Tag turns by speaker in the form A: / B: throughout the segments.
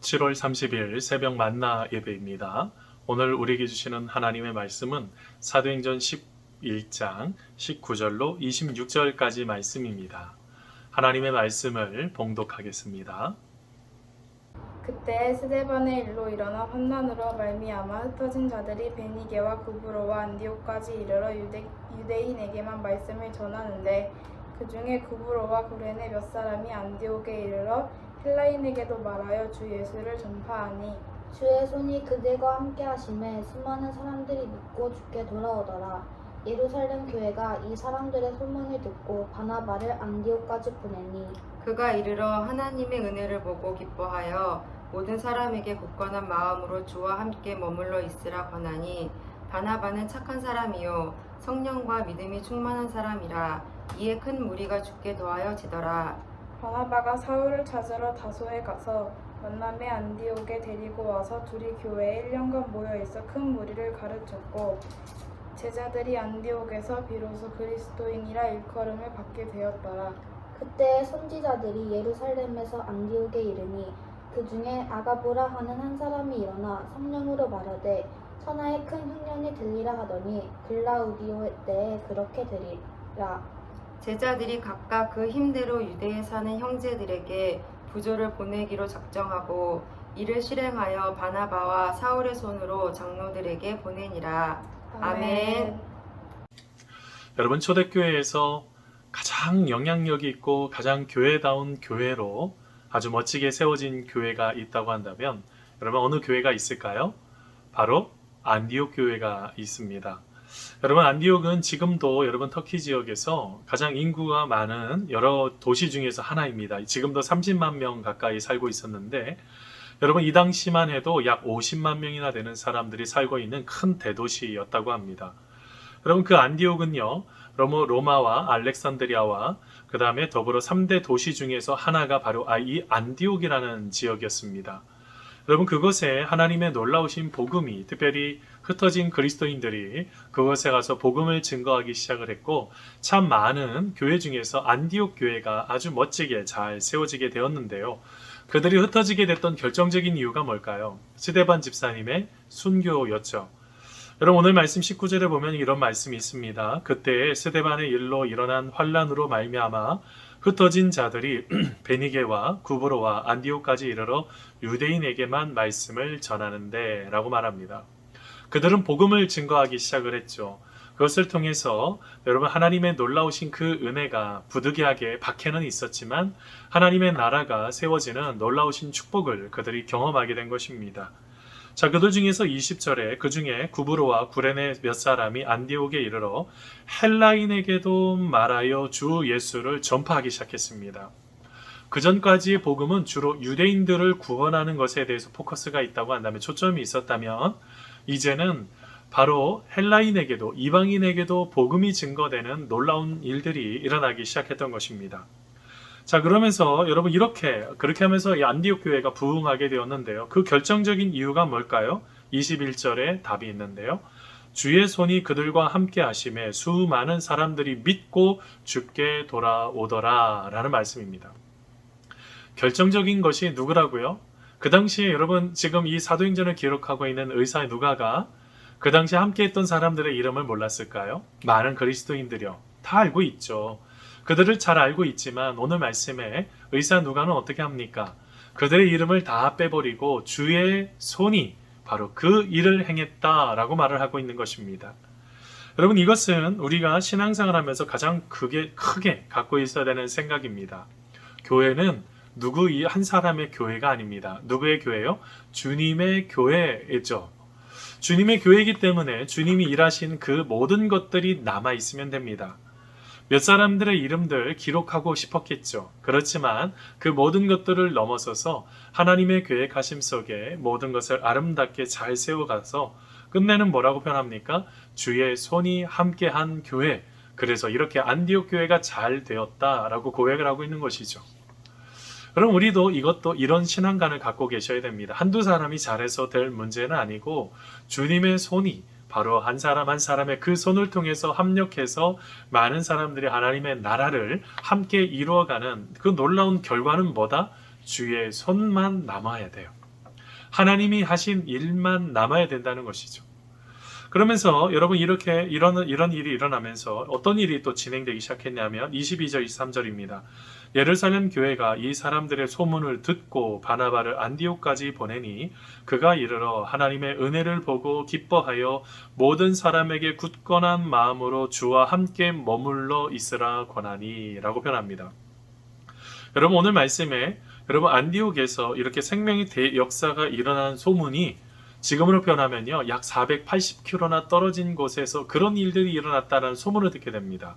A: 7월 30일 새벽 만나 예배입니다. 오늘 우리에게 주시는 하나님의 말씀은 사도행전 11장 19절로 26절까지 말씀입니다. 하나님의 말씀을 봉독하겠습니다.
B: 그때 스데반의 일로 일어나 환난으로 말미암아 흩어진 자들이 베니게와 구브로와 안디옥까지 이르러 유대인에게만 말씀을 전하는데 그 중에 구브로와 구레네 몇 사람이 안디옥에 이르러 헬라인에게도 말하여 주 예수를 전파하니
C: 주의 손이 그들과 함께 하심에 수많은 사람들이 믿고 주께 돌아오더라. 예루살렘 교회가 이 사람들의 소문을 듣고 바나바를 안디옥까지 보내니
D: 그가 이르러 하나님의 은혜를 보고 기뻐하여 모든 사람에게 굳건한 마음으로 주와 함께 머물러 있으라 권하니 바나바는 착한 사람이요 성령과 믿음이 충만한 사람이라. 이에 큰 무리가 주께 더하여지더라.
B: 바나바가 사울을 찾으러 다소에 가서 만남의 안디옥에 데리고 와서 둘이 교회에 1년간 모여있어 큰 무리를 가르쳤고 제자들이 안디옥에서 비로소 그리스도인이라 일컬음을 받게 되었더라.
C: 그때 선지자들이 예루살렘에서 안디옥에 이르니 그 중에 아가보라 하는 한 사람이 일어나 성령으로 말하되 천하에 큰 흉년이 들리라 하더니 글라우디오 때에 그렇게 되리라.
D: 제자들이 각각 그 힘대로 유대에 사는 형제들에게 부조를 보내기로 작정하고 이를 실행하여 바나바와 사울의 손으로 장로들에게 보내니라. 아멘.
A: 여러분, 초대교회에서 가장 영향력이 있고 가장 교회다운 교회로 아주 멋지게 세워진 교회가 있다고 한다면 여러분, 어느 교회가 있을까요? 바로 안디옥 교회가 있습니다. 여러분, 안디옥은 지금도 여러분 터키 지역에서 가장 인구가 많은 여러 도시 중에서 하나입니다. 지금도 30만 명 가까이 살고 있었는데 여러분, 이 당시만 해도 약 50만 명이나 되는 사람들이 살고 있는 큰 대도시였다고 합니다. 여러분, 그 안디옥은요, 로마와 알렉산드리아와 그 다음에 더불어 3대 도시 중에서 하나가 바로 이 안디옥이라는 지역이었습니다. 여러분, 그곳에 하나님의 놀라우신 복음이, 특별히 흩어진 그리스도인들이 그곳에 가서 복음을 증거하기 시작을 했고, 참 많은 교회 중에서 안디옥 교회가 아주 멋지게 잘 세워지게 되었는데요. 그들이 흩어지게 됐던 결정적인 이유가 뭘까요? 스데반 집사님의 순교였죠. 여러분, 오늘 말씀 19절에 보면 이런 말씀이 있습니다. 그때 스데반의 일로 일어난 환난으로 말미암아 흩어진 자들이 베니게와 구브로와 안디옥까지 이르러 유대인에게만 말씀을 전하는데 라고 말합니다. 그들은 복음을 증거하기 시작을 했죠. 그것을 통해서 여러분, 하나님의 놀라우신 그 은혜가 부득이하게 박해는 있었지만 하나님의 나라가 세워지는 놀라우신 축복을 그들이 경험하게 된 것입니다. 자, 그들 중에서 20절에 그 중에 구브로와 구레네 몇 사람이 안디옥에 이르러 헬라인에게도 말하여 주 예수를 전파하기 시작했습니다. 그 전까지의 복음은 주로 유대인들을 구원하는 것에 대해서 포커스가 있다고 한다면, 초점이 있었다면, 이제는 바로 헬라인에게도, 이방인에게도 복음이 증거되는 놀라운 일들이 일어나기 시작했던 것입니다. 자, 그러면서 여러분, 그렇게 하면서 이 안디옥 교회가 부흥하게 되었는데요. 그 결정적인 이유가 뭘까요? 21절에 답이 있는데요. 주의 손이 그들과 함께 하심에 수많은 사람들이 믿고 주께 돌아오더라 라는 말씀입니다. 결정적인 것이 누구라고요? 그 당시에 여러분, 지금 이 사도행전을 기록하고 있는 의사 누가가 그 당시에 함께 했던 사람들의 이름을 몰랐을까요? 많은 그리스도인들이요. 다 알고 있죠. 그들을 잘 알고 있지만 오늘 말씀에 의사 누가는 어떻게 합니까? 그들의 이름을 다 빼버리고 주의 손이 바로 그 일을 행했다라고 말을 하고 있는 것입니다. 여러분, 이것은 우리가 신앙생활 하면서 가장 크게 갖고 있어야 되는 생각입니다. 교회는 누구 한 사람의 교회가 아닙니다. 누구의 교회요? 주님의 교회죠. 주님의 교회이기 때문에 주님이 일하신 그 모든 것들이 남아있으면 됩니다. 몇 사람들의 이름들 기록하고 싶었겠죠. 그렇지만 그 모든 것들을 넘어서서 하나님의 계획하심 속에 모든 것을 아름답게 잘 세워가서 끝내는 뭐라고 표현합니까? 주의 손이 함께한 교회. 그래서 이렇게 안디옥 교회가 잘 되었다라고 고백을 하고 있는 것이죠. 그럼 우리도 이런 신앙관을 갖고 계셔야 됩니다. 한두 사람이 잘해서 될 문제는 아니고 주님의 손이 바로 한 사람 한 사람의 그 손을 통해서 합력해서 많은 사람들이 하나님의 나라를 함께 이루어가는 그 놀라운 결과는 뭐다? 주의 손만 남아야 돼요. 하나님이 하신 일만 남아야 된다는 것이죠. 그러면서 여러분 이렇게 이런 일이 일어나면서 어떤 일이 또 진행되기 시작했냐면 22절 23절입니다. 예루살렘 교회가 이 사람들의 소문을 듣고 바나바를 안디옥까지 보내니 그가 이르러 하나님의 은혜를 보고 기뻐하여 모든 사람에게 굳건한 마음으로 주와 함께 머물러 있으라 권하니 라고 표현합니다. 여러분 오늘 말씀에 여러분 안디옥에서 이렇게 생명의 대역사가 일어난 소문이 지금으로 표현하면요 약 480km나 떨어진 곳에서 그런 일들이 일어났다는 소문을 듣게 됩니다.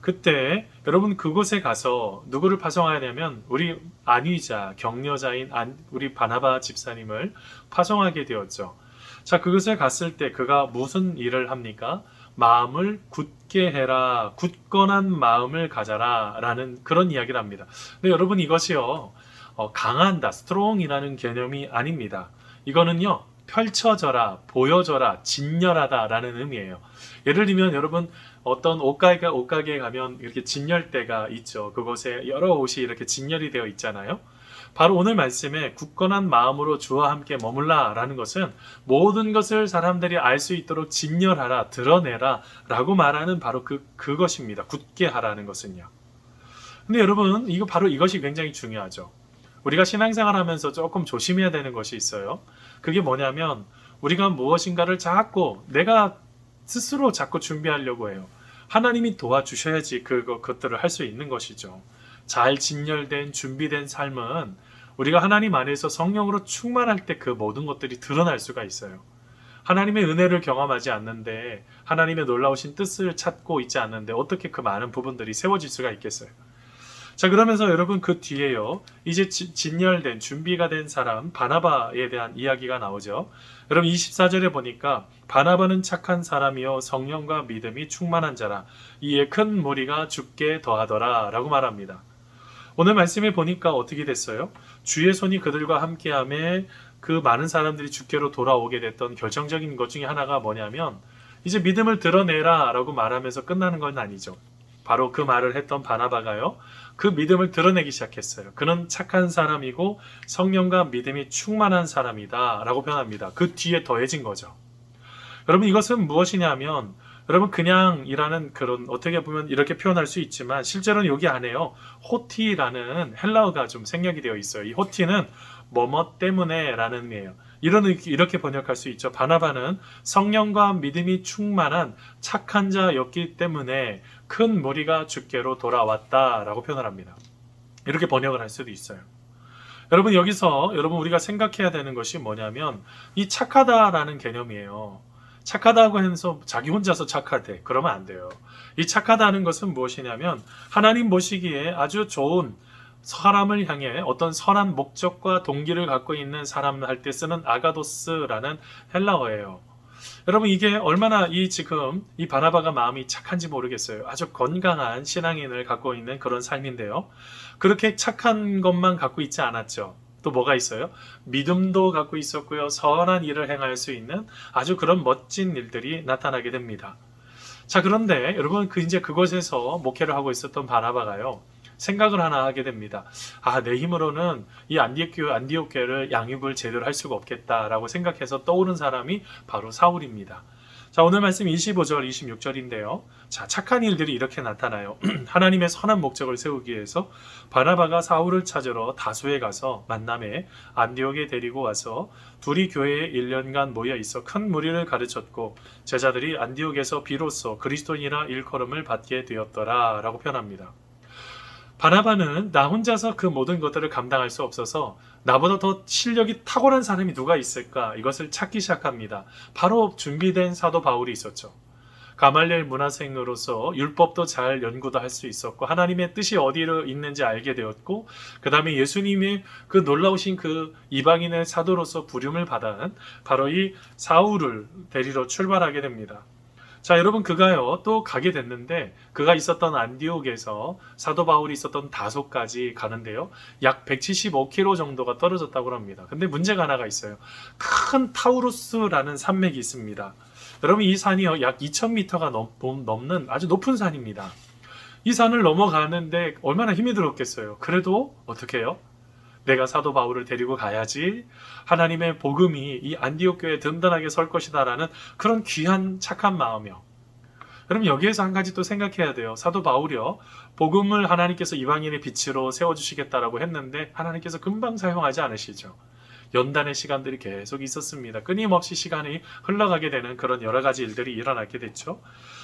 A: 그때 여러분 그곳에 가서 누구를 파송하냐면 우리 안위자 격려자인 우리 바나바 집사님을 파송하게 되었죠. 자, 그곳에 갔을 때 그가 무슨 일을 합니까? 마음을 굳게 해라, 굳건한 마음을 가져라 라는 그런 이야기를 합니다. 근데 여러분 이것이요 강한다, 스트롱이라는 개념이 아닙니다. 이거는요 펼쳐져라, 보여져라, 진열하다 라는 의미예요. 예를 들면 여러분 어떤 옷가게에 가면 이렇게 진열대가 있죠. 그곳에 여러 옷이 이렇게 진열이 되어 있잖아요. 바로 오늘 말씀에 굳건한 마음으로 주와 함께 머물라 라는 것은 모든 것을 사람들이 알 수 있도록 진열하라, 드러내라 라고 말하는 바로 그것입니다. 굳게 하라는 것은요. 근데 여러분 바로 이것이 굉장히 중요하죠. 우리가 신앙생활 하면서 조금 조심해야 되는 것이 있어요. 그게 뭐냐면 우리가 무엇인가를 자꾸 내가 스스로 자꾸 준비하려고 해요. 하나님이 도와주셔야지 그것들을 할 수 있는 것이죠. 잘 진열된 준비된 삶은 우리가 하나님 안에서 성령으로 충만할 때 그 모든 것들이 드러날 수가 있어요. 하나님의 은혜를 경험하지 않는데 하나님의 놀라우신 뜻을 찾고 있지 않는데 어떻게 그 많은 부분들이 세워질 수가 있겠어요. 자, 그러면서 여러분 그 뒤에요 이제 진열된 준비가 된 사람 바나바에 대한 이야기가 나오죠. 여러분 24절에 보니까 바나바는 착한 사람이요 성령과 믿음이 충만한 자라 이에 큰 무리가 죽게 더하더라 라고 말합니다. 오늘 말씀에 보니까 어떻게 됐어요? 주의 손이 그들과 함께함에 그 많은 사람들이 주께로 돌아오게 됐던 결정적인 것 중에 하나가 뭐냐면 이제 믿음을 드러내라 라고 말하면서 끝나는 건 아니죠. 바로 그 말을 했던 바나바가요 그 믿음을 드러내기 시작했어요. 그는 착한 사람이고 성령과 믿음이 충만한 사람이다 라고 표현합니다. 그 뒤에 더해진 거죠. 여러분 이것은 무엇이냐면 여러분 그냥이라는 그런 어떻게 보면 이렇게 표현할 수 있지만 실제로는 여기 안에요 호티라는 헬라어가 좀 생략이 되어 있어요. 이 호티는 뭐뭐 때문에 라는 의미예요. 이렇게 번역할 수 있죠. 바나바는 성령과 믿음이 충만한 착한 자였기 때문에 큰 무리가 주께로 돌아왔다 라고 표현을 합니다. 이렇게 번역을 할 수도 있어요. 여러분 여기서 여러분 우리가 생각해야 되는 것이 뭐냐면 이 착하다라는 개념이에요. 착하다고 해서 자기 혼자서 착하대 그러면 안 돼요. 이 착하다는 것은 무엇이냐면 하나님 보시기에 아주 좋은 사람을 향해 어떤 선한 목적과 동기를 갖고 있는 사람 할 때 쓰는 아가도스라는 헬라어예요. 여러분 이게 얼마나 지금 이 바나바가 마음이 착한지 모르겠어요. 아주 건강한 신앙인을 갖고 있는 그런 삶인데요. 그렇게 착한 것만 갖고 있지 않았죠. 또 뭐가 있어요? 믿음도 갖고 있었고요. 선한 일을 행할 수 있는 아주 그런 멋진 일들이 나타나게 됩니다. 자, 그런데 여러분 이제 그곳에서 목회를 하고 있었던 바나바가요. 생각을 하나 하게 됩니다. 내 힘으로는 이 안디옥 교회를 양육을 제대로 할 수가 없겠다라고 생각해서 떠오른 사람이 바로 사울입니다. 자, 오늘 말씀 25절, 26절인데요. 자, 착한 일들이 이렇게 나타나요. 하나님의 선한 목적을 세우기 위해서 바나바가 사울을 찾으러 다소에 가서 만남에 안디옥에 데리고 와서 둘이 교회에 1년간 모여 있어 큰 무리를 가르쳤고 제자들이 안디옥에서 비로소 그리스도인이라 일컬음을 받게 되었더라 라고 표현합니다. 바나바는 나 혼자서 그 모든 것들을 감당할 수 없어서 나보다 더 실력이 탁월한 사람이 누가 있을까 이것을 찾기 시작합니다. 바로 준비된 사도 바울이 있었죠. 가말리엘 문화생으로서 율법도 잘 연구도 할 수 있었고 하나님의 뜻이 어디로 있는지 알게 되었고 그 다음에 예수님의 그 놀라우신 그 이방인의 사도로서 부름을 받은 바로 이 사울을 데리러 출발하게 됩니다. 자, 여러분 그가요 또 가게 됐는데 그가 있었던 안디옥에서 사도 바울이 있었던 다소까지 가는데요 약 175km 정도가 떨어졌다고 합니다. 근데 문제가 하나가 있어요. 큰 타우루스라는 산맥이 있습니다. 여러분 이 산이요 약 2000m가 넘는 아주 높은 산입니다. 이 산을 넘어가는데 얼마나 힘이 들었겠어요. 그래도 어떻게 해요? 내가 사도 바울을 데리고 가야지 하나님의 복음이 이 안디옥 교회에 든든하게 설 것이다라는 그런 귀한 착한 마음이요. 여러분 여기에서 한 가지 또 생각해야 돼요. 사도 바울이요. 복음을 하나님께서 이방인의 빛으로 세워주시겠다라고 했는데 하나님께서 금방 사용하지 않으시죠. 연단의 시간들이 계속 있었습니다. 끊임없이 시간이 흘러가게 되는 그런 여러 가지 일들이 일어나게 됐죠.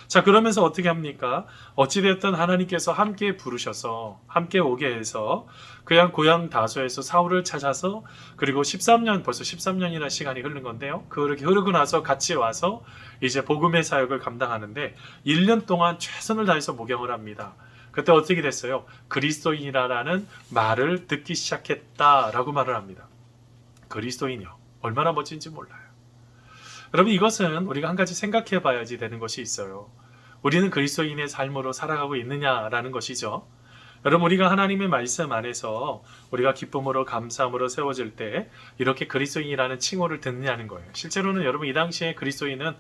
A: 자, 그러면서 어떻게 합니까? 어찌됐든 하나님께서 함께 부르셔서 함께 오게 해서 그냥 고향 다소에서 사울을 찾아서 그리고 벌써 13년이나 시간이 흐른 건데요. 그렇게 흐르고 나서 같이 와서 이제 복음의 사역을 감당하는데 1년 동안 최선을 다해서 목양을 합니다. 그때 어떻게 됐어요? 그리스도인이라는 말을 듣기 시작했다라고 말을 합니다. 그리스도인이요. 얼마나 멋진지 몰라요. 여러분 이것은 우리가 한 가지 생각해 봐야지 되는 것이 있어요. 우리는 그리스도인의 삶으로 살아가고 있느냐라는 것이죠. 여러분 우리가 하나님의 말씀 안에서 우리가 기쁨으로 감사함으로 세워질 때 이렇게 그리스도인이라는 칭호를 듣느냐는 거예요. 실제로는 여러분 이 당시에 그리스도인은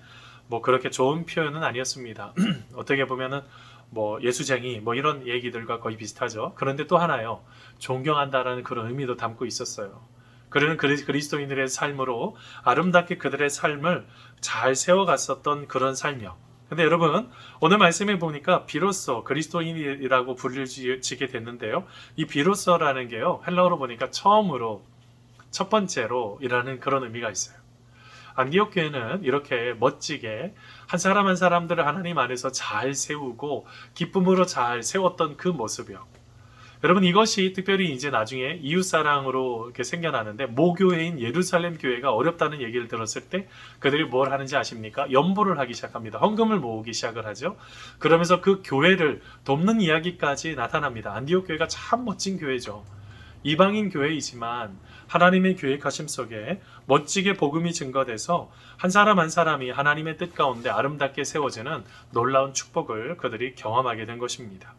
A: 뭐 그렇게 좋은 표현은 아니었습니다. 어떻게 보면은 뭐 예수쟁이 뭐 이런 얘기들과 거의 비슷하죠. 그런데 또 하나요. 존경한다라는 그런 의미도 담고 있었어요. 그러는 그리스도인들의 삶으로 아름답게 그들의 삶을 잘 세워갔었던 그런 삶이요. 근데 여러분 오늘 말씀에 보니까 비로소 그리스도인이라고 불리지게 됐는데요. 이 비로소라는 게요. 헬라어로 보니까 처음으로 첫 번째로 이라는 그런 의미가 있어요. 안디옥 교회는 이렇게 멋지게 한 사람 한 사람들을 하나님 안에서 잘 세우고 기쁨으로 잘 세웠던 그 모습이요. 여러분 이것이 특별히 이제 나중에 이웃사랑으로 이렇게 생겨나는데 모교회인 예루살렘 교회가 어렵다는 얘기를 들었을 때 그들이 뭘 하는지 아십니까? 연보를 하기 시작합니다. 헌금을 모으기 시작을 하죠. 그러면서 그 교회를 돕는 이야기까지 나타납니다. 안디옥 교회가 참 멋진 교회죠. 이방인 교회이지만 하나님의 계획하심 속에 멋지게 복음이 증거돼서 한 사람 한 사람이 하나님의 뜻 가운데 아름답게 세워지는 놀라운 축복을 그들이 경험하게 된 것입니다.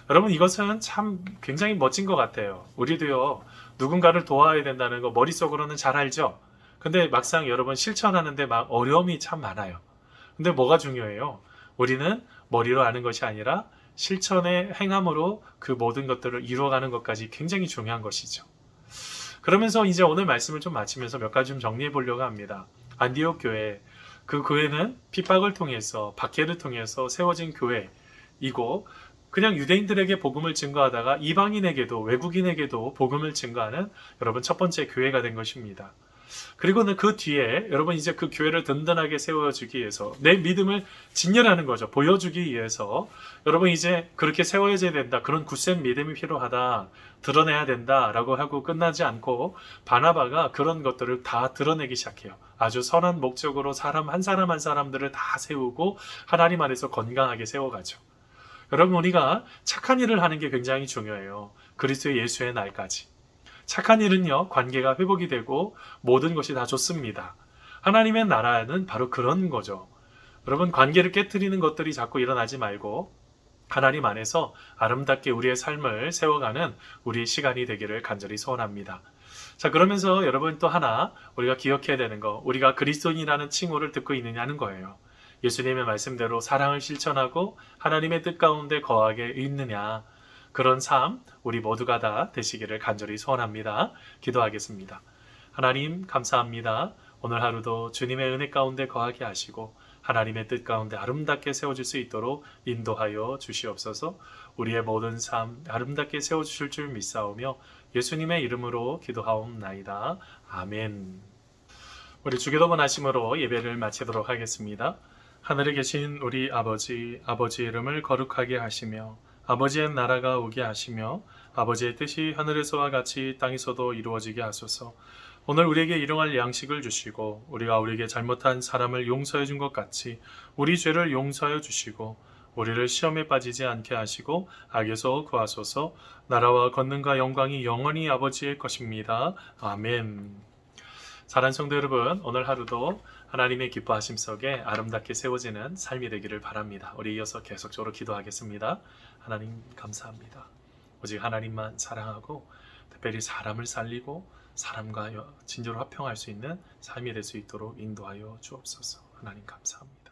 A: 여러분 이것은 참 굉장히 멋진 것 같아요. 우리도요 누군가를 도와야 된다는 거 머릿속으로는 잘 알죠. 근데 막상 여러분 실천하는데 막 어려움이 참 많아요. 근데 뭐가 중요해요? 우리는 머리로 아는 것이 아니라 실천의 행함으로 그 모든 것들을 이루어가는 것까지 굉장히 중요한 것이죠. 그러면서 이제 오늘 말씀을 좀 마치면서 몇 가지 좀 정리해 보려고 합니다. 안디옥 교회, 그 교회는 핍박을 통해서 박해를 통해서 세워진 교회이고 그냥 유대인들에게 복음을 증거하다가 이방인에게도 외국인에게도 복음을 증거하는 여러분 첫 번째 교회가 된 것입니다. 그리고는 그 뒤에 여러분 이제 그 교회를 든든하게 세워주기 위해서 내 믿음을 진열하는 거죠. 보여주기 위해서 여러분 이제 그렇게 세워져야 된다. 그런 굳센 믿음이 필요하다. 드러내야 된다라고 하고 끝나지 않고 바나바가 그런 것들을 다 드러내기 시작해요. 아주 선한 목적으로 사람 한 사람들을 다 세우고 하나님 안에서 건강하게 세워가죠. 여러분 우리가 착한 일을 하는 게 굉장히 중요해요. 그리스도 예수의 날까지. 착한 일은요 관계가 회복이 되고 모든 것이 다 좋습니다. 하나님의 나라는 바로 그런 거죠. 여러분 관계를 깨트리는 것들이 자꾸 일어나지 말고 하나님 안에서 아름답게 우리의 삶을 세워가는 우리의 시간이 되기를 간절히 소원합니다. 자 그러면서 여러분 또 하나 우리가 기억해야 되는 거 우리가 그리스도인이라는 칭호를 듣고 있느냐는 거예요. 예수님의 말씀대로 사랑을 실천하고 하나님의 뜻 가운데 거하게 있느냐 그런 삶 우리 모두가 다 되시기를 간절히 소원합니다. 기도하겠습니다. 하나님 감사합니다. 오늘 하루도 주님의 은혜 가운데 거하게 하시고 하나님의 뜻 가운데 아름답게 세워질 수 있도록 인도하여 주시옵소서. 우리의 모든 삶 아름답게 세워주실 줄 믿사오며 예수님의 이름으로 기도하옵나이다. 아멘. 우리 주기도문 하심으로 예배를 마치도록 하겠습니다. 하늘에 계신 우리 아버지 이름을 거룩하게 하시며 아버지의 나라가 오게 하시며 아버지의 뜻이 하늘에서와 같이 땅에서도 이루어지게 하소서. 오늘 우리에게 일용할 양식을 주시고 우리가 우리에게 잘못한 사람을 용서해 준 것 같이 우리 죄를 용서하여 주시고 우리를 시험에 빠지지 않게 하시고 악에서 구하소서. 나라와 권능과 영광이 영원히 아버지의 것입니다. 아멘. 사랑하는 성도 여러분, 오늘 하루도 하나님의 기뻐하심 속에 아름답게 세워지는 삶이 되기를 바랍니다. 우리 이어서 계속적으로 기도하겠습니다. 하나님 감사합니다. 오직 하나님만 사랑하고 특별히 사람을 살리고 사람과 진정으로 화평할 수 있는 삶이 될 수 있도록 인도하여 주옵소서. 하나님 감사합니다.